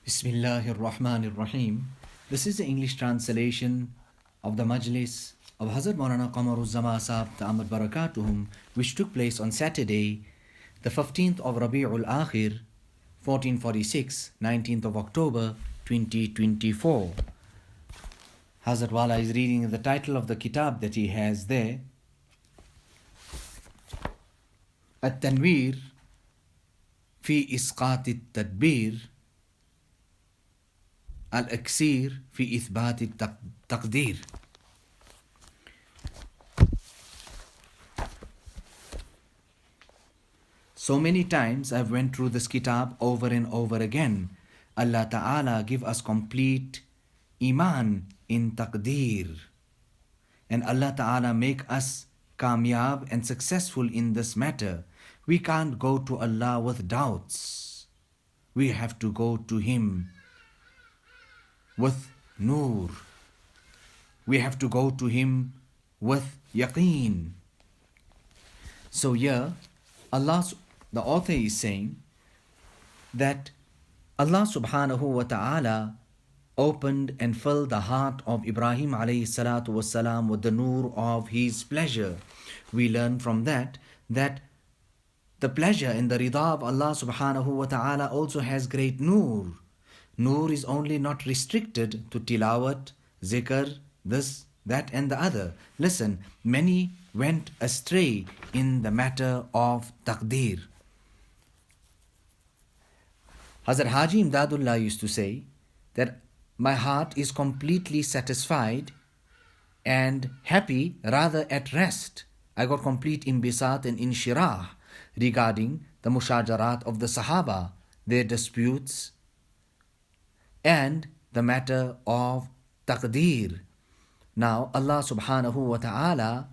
Bismillahir Rahmanir Rahim. This is the English translation of the Majlis of Hazrat Maulana Qamar Uzzaman Saheb Ta'amad Barakatuhum, which took place on Saturday, the 15th of Rabi'ul Akhir, 1446, 19th of October, 2024. Hazrat Wala is reading the title of the kitab that he has there. At-Tanweer fi Isqat at-Tadbir Al-Aksir fi Ithbat at-Taqdir. So many times I've went through this kitab over and over again. Allah Ta'ala give us complete iman in taqdeer. And Allah Ta'ala make us kamyab and successful in this matter. We can't go to Allah with doubts. We have to go to Him with nur. We have to go to Him with yaqeen. So here, the author is saying that Allah subhanahu wa ta'ala opened and filled the heart of Ibrahim alayhi salatu wasalam with the nur of His pleasure. We learn from that the pleasure and the rida of Allah subhanahu wa ta'ala also has great nur. Nur is only not restricted to tilawat, zikr, this, that and the other. Listen, many went astray in the matter of taqdeer. Hazrat Haji Imdadullah used to say that my heart is completely satisfied and happy, rather at rest. I got complete imbisat and inshirah regarding the mushajarat of the Sahaba, their disputes, and the matter of taqdeer. Now Allah subhanahu wa ta'ala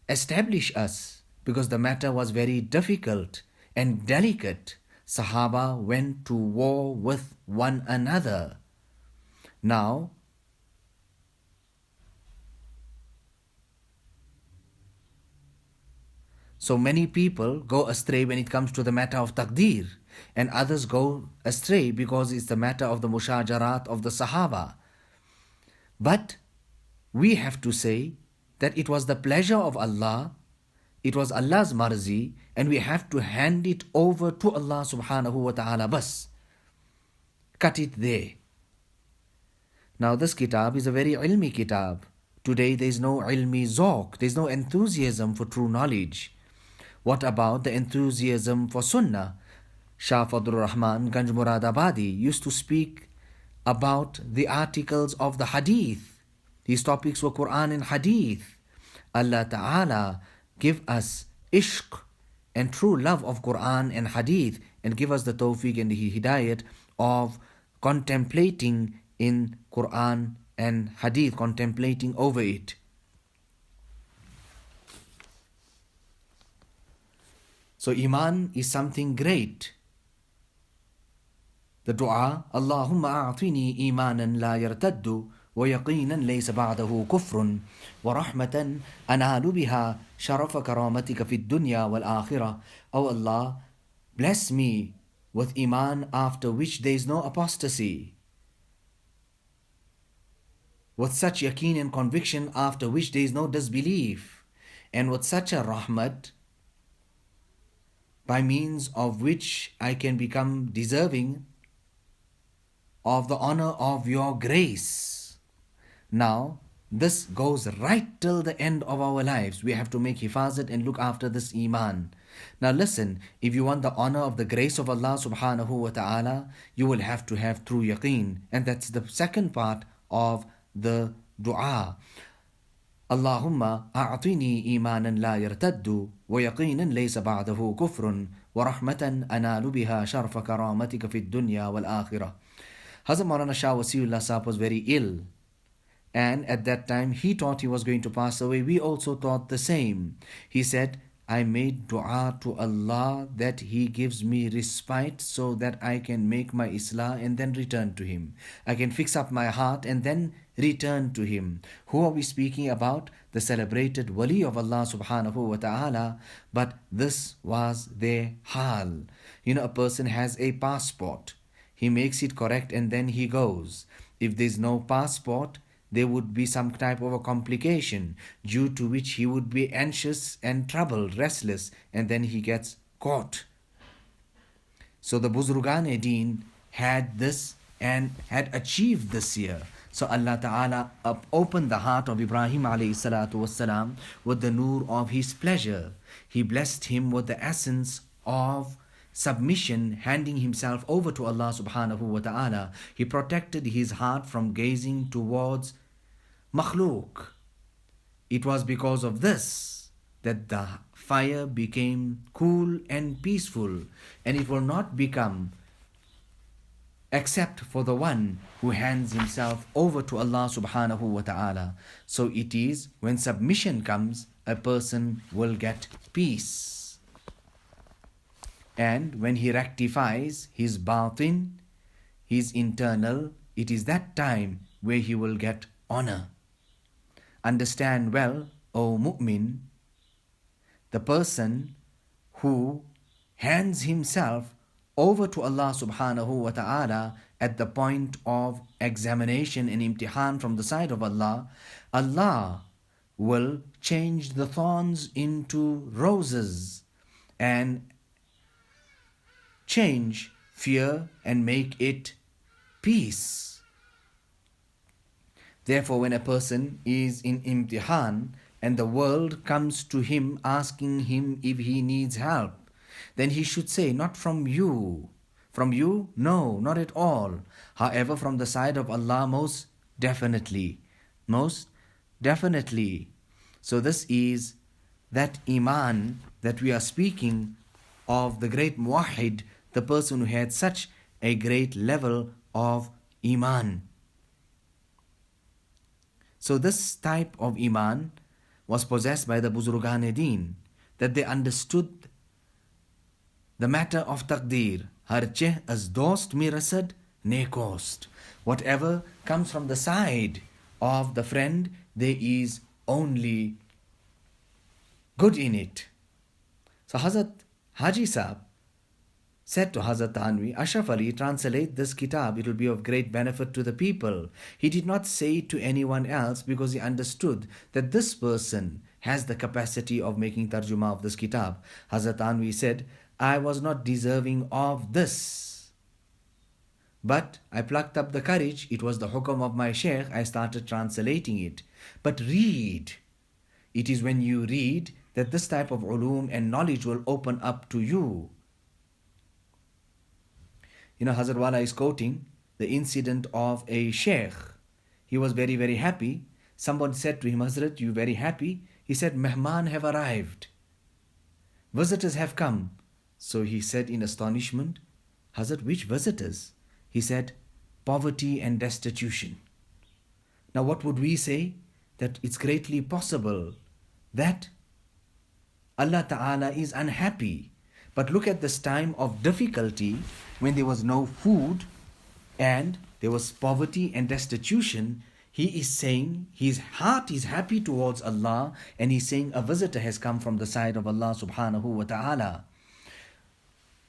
established us because the matter was very difficult and delicate. Sahaba went to war with one another. Now, so many people go astray when it comes to the matter of taqdeer, and others go astray because it's the matter of the mushajarat of the Sahaba. But we have to say that it was the pleasure of Allah, it was Allah's marzi, and we have to hand it over to Allah subhanahu wa ta'ala bas. Cut it there. Now this kitab is a very ilmi kitab. Today there is no ilmi zawq, there is no enthusiasm for true knowledge. What about the enthusiasm for sunnah? Shah Fadlur Rahman Ganj Muradabadi used to speak about the articles of the hadith. His topics were Quran and hadith. Allah Ta'ala give us ishq and true love of Quran and hadith, and give us the tawfiq and the hidayat of contemplating in Quran and hadith, contemplating over it. So iman is something great. The dua, Allahumma a'tini imanan la yartaddu wa yaqinan laysa ba'dahu kufrun wa rahmatan analu biha sharafa karamatika fid dunya wal akhirah. Oh Allah, bless me with iman after which there is no apostasy, with such yaqeen and conviction after which there is no disbelief, and with such a rahmat by means of which I can become deserving of the honor of your grace. Now, this goes right till the end of our lives. We have to make hifazat and look after this iman. Now listen, if you want the honor of the grace of Allah subhanahu wa ta'ala, you will have to have true yaqeen. And that's the second part of the dua. Allahumma a'tini imanan la yartaddu wa yaqinan laysa ba'dahu kufrun wa rahmatan analu biha sharfa karamatika fid dunya wal akhirah. Hazrat Maulana Shah Wasiullah Saheb was very ill, and at that time he thought he was going to pass away. We also thought the same. He said, I made dua to Allah that He gives me respite so that I can make my islah and then return to Him. I can fix up my heart and then return to Him. Who are we speaking about? The celebrated wali of Allah subhanahu wa ta'ala. But this was their hal. A person has a passport. he makes it correct, and then he goes. If there's no passport, there would be some type of a complication due to which he would be anxious and troubled, restless, and then he gets caught. So the Buzurgan-e-Deen had this and had achieved this here. So Allah Ta'ala opened the heart of Ibrahim alayhi salatu wasalam with the nur of His pleasure. He blessed him with the essence of submission, handing himself over to Allah subhanahu wa ta'ala. He protected his heart from gazing towards makhluk. It was because of this that the fire became cool and peaceful, and it will not become except for the one who hands himself over to Allah subhanahu wa ta'ala. So it is when submission comes, a person will get peace. And when he rectifies his batin, his internal, it is that time where he will get honor. Understand well, O mu'min, the person who hands himself over to Allah subhanahu wa ta'ala at the point of examination and imtihan from the side of Allah, Allah will change the thorns into roses and change fear and make it peace. Therefore, when a person is in imtihan and the world comes to him asking him if he needs help, then he should say, not from you. From you? No, not at all. However, from the side of Allah, most definitely. Most definitely. So this is that iman that we are speaking of, the great muwahhid, the person who had such a great level of iman. So this type of iman was possessed by the Buzurgan-e-Deen, that they understood the matter of taqdeer. Har cheh as dost mi rasad nekost. Whatever comes from the side of the friend, there is only good in it. So Hazrat Haji Saheb said to Hazrat Tanvi, Ashraf Ali, translate this kitab, it will be of great benefit to the people. He did not say it to anyone else because he understood that this person has the capacity of making tarjuma of this kitab. Hazrat Tanvi said, I was not deserving of this, but I plucked up the courage. It was the hukum of my sheikh. I started translating it. But read. It is when you read that this type of ulum and knowledge will open up to you. You know, Hazrat Wala is quoting the incident of a sheikh. He was very, very happy. Someone said to him, Hazrat, you very happy? He said, Mehman have arrived. Visitors have come. So he said in astonishment, Hazrat, which visitors? He said, poverty and destitution. Now what would we say? That it's greatly possible that Allah Ta'ala is unhappy. But look at this time of difficulty when there was no food and there was poverty and destitution. He is saying his heart is happy towards Allah, and he's saying a visitor has come from the side of Allah subhanahu wa ta'ala.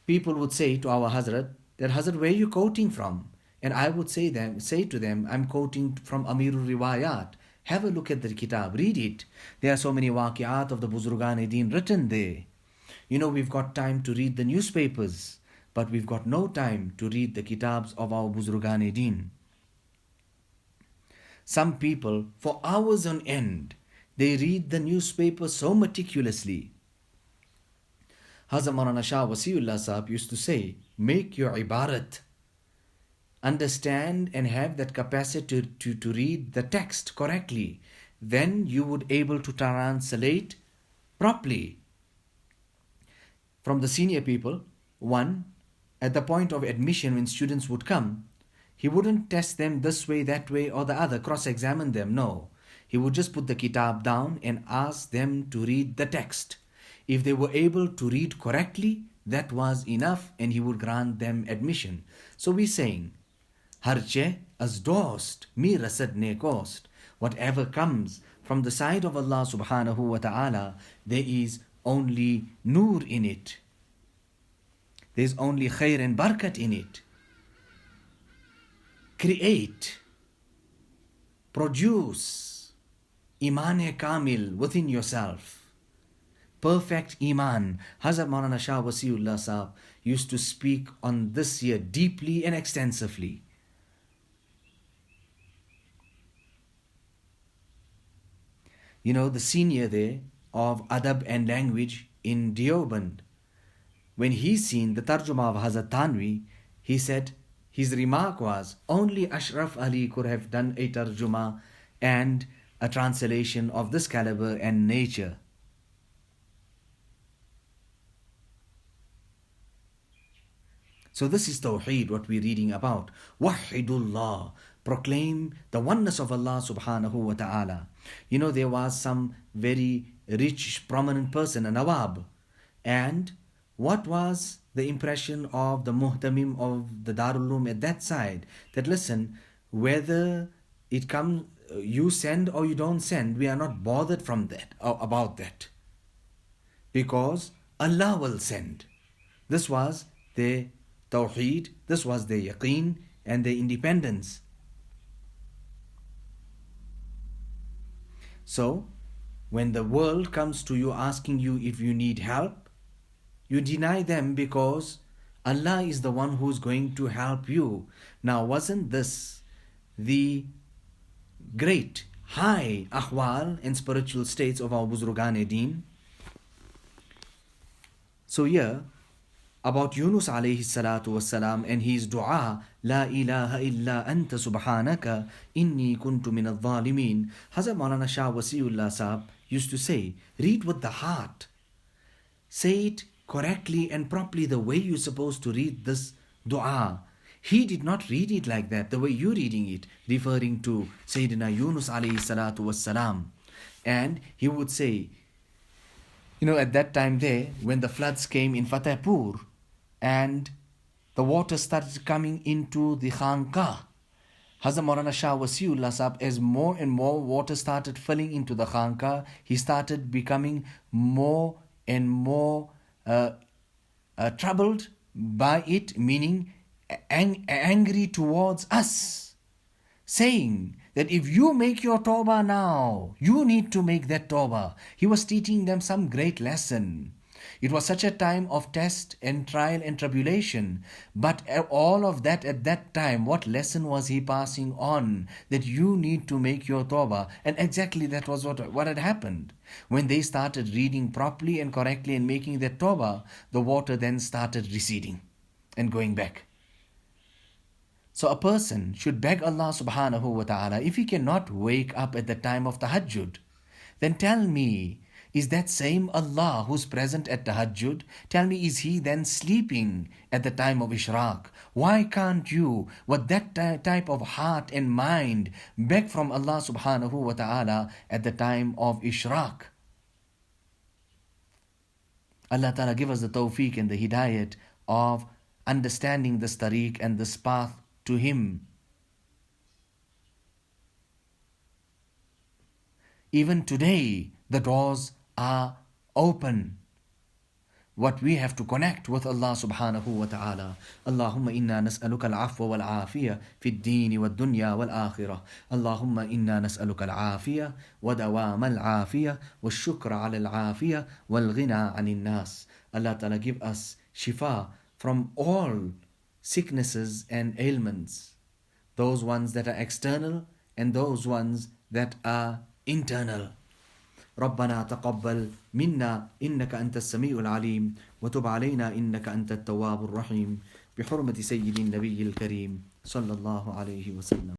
People would say to our Hazrat, that Hazrat, where are you quoting from? And I would say to them, I'm quoting from Amirul Riwayat. Have a look at the kitab, read it. There are so many waqi'at of the Buzurgan-e-Deen written there. You know, we've got time to read the newspapers, but we've got no time to read the kitabs of our Buzurgan-e-Deen. Some people, for hours on end, they read the newspaper so meticulously. Hazrat Maulana Shah Wasiullah Saheb used to say, make your ibarat. Understand and have that capacity to read the text correctly. Then you would able to translate properly. From the senior people, one, at the point of admission when students would come, he wouldn't test them this way, that way or the other, cross-examine them, no. He would just put the kitab down and ask them to read the text. If they were able to read correctly, that was enough, and he would grant them admission. So we're saying, Harche as dost, mi rasad nekost. Whatever comes from the side of Allah subhanahu wa ta'ala, there is only nur in it. There is only khair and barakat in it. create, produce Iman-e-Kamil within yourself. Perfect Iman. Hazrat Maulana Shah Wasiullah Saheb used to speak on this here deeply and extensively. You know, the senior there of Adab and language in Deoband, when he seen the Tarjuma of Hazrat Thanvi, he said, his remark was, only Ashraf Ali could have done a Tarjuma and a translation of this caliber and nature. So this is Tawheed, what we're reading about. Wahidullah, proclaim the oneness of Allah subhanahu wa ta'ala. You know, there was some very rich, prominent person, a Nawab. And what was the impression of the Muhtamim of the Darul Uloom at that side? That listen, whether it comes, you send or you don't send, we are not bothered from that, or about that. Because Allah will send. This was their Tawheed, this was their yaqeen and their independence. So, when the world comes to you asking you if you need help, you deny them because Allah is the one who's going to help you. Now, wasn't this the great, high ahwal and spiritual states of our Buzurgan-e-Deen? So here, about Yunus alayhi salatu wassalam and his dua, La ilaha illa anta subhanaka inni kuntu min al-zalimin. Hazrat Maulana Shah Wasiullah Saheb used to say, read with the heart. Say it correctly and properly the way you're supposed to read this dua. He did not read it like that, the way you're reading it, referring to Sayyidina Yunus alayhi salatu wassalam. And he would say, you know, at that time there, when the floods came in Fatehpur, and the water started coming into the Khanqah, Hazrat Maulana Shah Wasiullah Saheb, as more and more water started filling into the Khanqah, he started becoming more and more troubled by it, meaning angry towards us, saying that if you make your tawbah now, you need to make that tawbah. He was teaching them some great lesson. It was such a time of test and trial and tribulation. But all of that at that time, what lesson was he passing on? That you need to make your tawbah. And exactly that was what had happened. When they started reading properly and correctly and making their tawbah, the water then started receding and going back. So a person should beg Allah subhanahu wa ta'ala, if he cannot wake up at the time of tahajjud, then tell me, is that same Allah who's present at tahajjud, tell me, is he then sleeping at the time of ishraq? Why can't you, with that type of heart and mind, beg from Allah subhanahu wa ta'ala at the time of ishraq? Allah ta'ala give us the tawfiq and the hidayat of understanding this tariq and this path to Him. Even today, the doors are open. What we have to connect with Allah subhanahu wa ta'ala. Allahumma inna nas'aluka al-afwa wal-afiyah fi ad-deen wad-dunya wal-akhirah. Allahumma inna nas'aluka al-afiyah wa dawam al-afiyah wa shukra ala al-afiyah wal-ghina anin nas. Allah ta'ala give us shifa from all sicknesses and ailments. Those ones that are external and those ones that are internal. ربنا تقبل منا إنك أنت السميع العليم وتب علينا إنك أنت التواب الرحيم بحرمة سيد النبي الكريم صلى الله عليه وسلم.